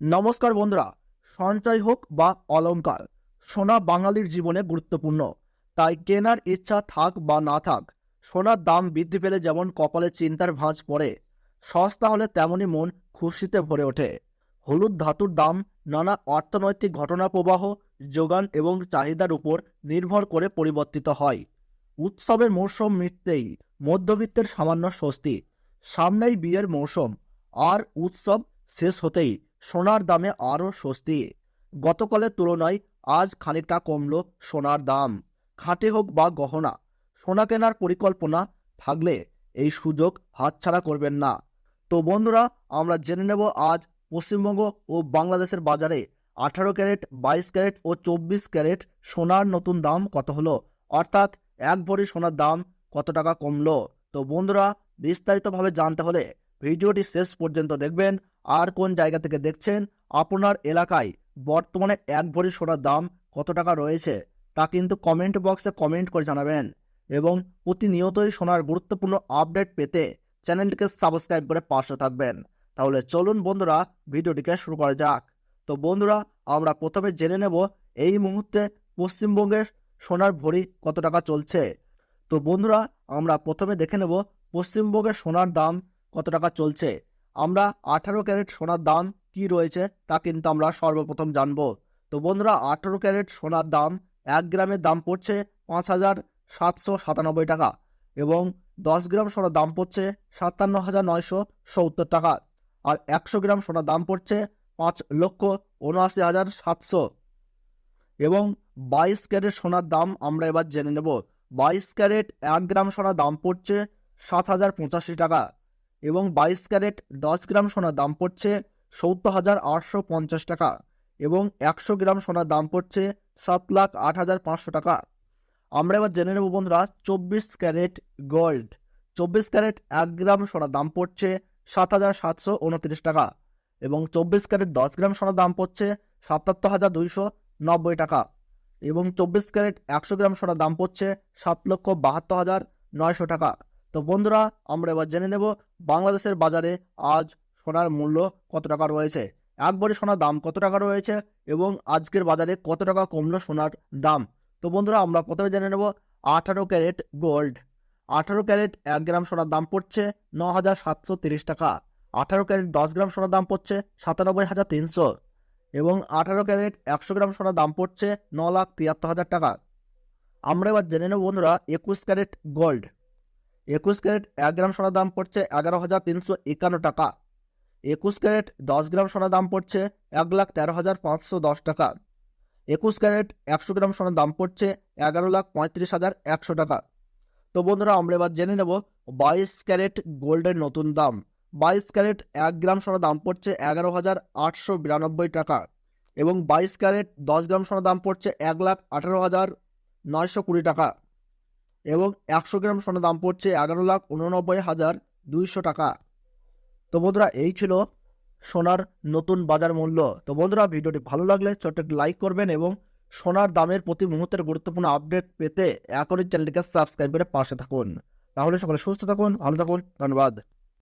নমস্কার বন্ধুরা। সঞ্চয় হোক বা অলংকার, সোনা বাঙালির জীবনে গুরুত্বপূর্ণ। তাই কেনার ইচ্ছা থাক বা না থাক, সোনার দাম বৃদ্ধি পেলে যেমন কপালে চিন্তার ভাঁজ পড়ে, সস্তা হলে তেমনই মন খুশিতে ভরে ওঠে। হলুদ ধাতুর দাম নানা অর্থনৈতিক ঘটনা প্রবাহ, যোগান এবং চাহিদার উপর নির্ভর করে পরিবর্তিত হয়। উৎসবের মৌসুম মিটতেই মধ্যবিত্তের সামান্য স্বস্তি, সামনেই বিয়ের মৌসুম, আর উৎসব শেষ হতেই সোনার দামে আরও স্বস্তি। গতকালের তুলনায় আজ খানিকটা কমলো সোনার দাম। খাঁটি হোক বা গহনা, সোনা কেনার পরিকল্পনা থাকলে এই সুযোগ হাতছাড়া করবেন না। তো বন্ধুরা, আমরা জেনে নেব আজ পশ্চিমবঙ্গ ও বাংলাদেশের বাজারে 18 ক্যারেট, 22 ক্যারেট ও 24 ক্যারেট সোনার নতুন দাম কত হলো, অর্থাৎ এক ভরি সোনার দাম কত টাকা কমলো। তো বন্ধুরা, বিস্তারিতভাবে জানতে হলে ভিডিওটি শেষ পর্যন্ত দেখবেন। আর কোন জায়গা থেকে দেখছেন, আপনার এলাকায় বর্তমানে এক ভরি সোনার দাম কত টাকা রয়েছে তা কিন্তু কমেন্ট বক্সে কমেন্ট করে জানাবেন। এবং প্রতিনিয়তই সোনার গুরুত্বপূর্ণ আপডেট পেতে চ্যানেলটিকে সাবস্ক্রাইব করে পাশে থাকবেন। তাহলে চলুন বন্ধুরা, ভিডিওটিকে শুরু করা যাক। তো বন্ধুরা, আমরা প্রথমে জেনে নেব এই মুহূর্তে পশ্চিমবঙ্গের সোনার ভরি কত টাকা চলছে। তো বন্ধুরা, আমরা প্রথমে দেখে নেব পশ্চিমবঙ্গের সোনার দাম কত টাকা চলছে। আমরা 18 ক্যারেট সোনার দাম কি রয়েছে তা কিন্তু আমরা সর্বপ্রথম জানবো। তো বন্ধুরা, 18 ক্যারেট সোনার দাম 1 গ্রামের দাম পড়ছে 5,797 টাকা এবং 10 গ্রাম সোনার দাম পড়ছে 57,970 টাকা। আর 100 গ্রাম সোনার দাম পড়ছে 5,79,700। এবং 22 ক্যারেট সোনার দাম আমরা এবার জেনে নেব। 22 ক্যারেট 1 গ্রাম সোনার দাম পড়ছে 7,085 টাকা এবং 22 ক্যারেট 10 গ্রাম সোনার দাম পড়ছে 70,850 টাকা এবং 100 গ্রাম সোনার দাম পড়ছে 7,08,500 টাকা। আমরা এবার জেনে নেব বন্ধুরা 24 ক্যারেট গোল্ড। 24 ক্যারেট 1 গ্রাম সোনার দাম পড়ছে 7,729 টাকা এবং 24 ক্যারেট 10 গ্রাম সোনার দাম পড়ছে 77,290 টাকা এবং 24 ক্যারেট 100 গ্রাম সোনার দাম পড়ছে 7,72,900 টাকা। তো বন্ধুরা, আমরা এবার জেনে নেব বাংলাদেশের বাজারে আজ সোনার মূল্য কত টাকা রয়েছে, এক ভরি সোনার দাম কত টাকা রয়েছে এবং আজকের বাজারে কত টাকা কমলো সোনার দাম। তো বন্ধুরা, আমরা প্রথমে জেনে নেব 18 ক্যারেট গোল্ড। 18 ক্যারেট 1 গ্রাম সোনার দাম পড়ছে 9,730 টাকা। 18 ক্যারেট 10 গ্রাম সোনার দাম পড়ছে 97,300 এবং 18 ক্যারেট 100 গ্রাম সোনার দাম পড়ছে 9,73,000 টাকা। আমরা এবার জেনে নেব বন্ধুরা 21 ক্যারেট গোল্ড। 21 ক্যারেট 1 গ্রাম সোনার দাম পড়ছে 11,351 টাকা। 21 ক্যারেট 10 গ্রাম সোনার দাম পড়ছে 1,13,510 টাকা। 21 ক্যারেট 100 গ্রাম সোনার দাম পড়ছে 11,35,100 টাকা। তো বন্ধুরা, আমরা এবার জেনে নেব 22 ক্যারেট গোল্ডের নতুন দাম। 22 ক্যারেট 1 গ্রাম সোনার দাম পড়ছে 11,892 টাকা এবং 22 ক্যারেট 10 গ্রাম সোনার দাম পড়ছে 1,18,920 টাকা এবং 100 গ্রাম সোনার দাম পড়ছে 11,89,200 টাকা। তো বন্ধুরা, এই ছিল সোনার নতুন বাজার মূল্য। তো বন্ধুরা, ভিডিওটি ভালো লাগলে ছোট্ট একটি লাইক করবেন এবং সোনার দামের প্রতি মুহূর্তের গুরুত্বপূর্ণ আপডেট পেতে এখনই চ্যানেলটিকে সাবস্ক্রাইব করে পাশে থাকুন। তাহলে সকলে সুস্থ থাকুন, ভালো থাকুন, ধন্যবাদ।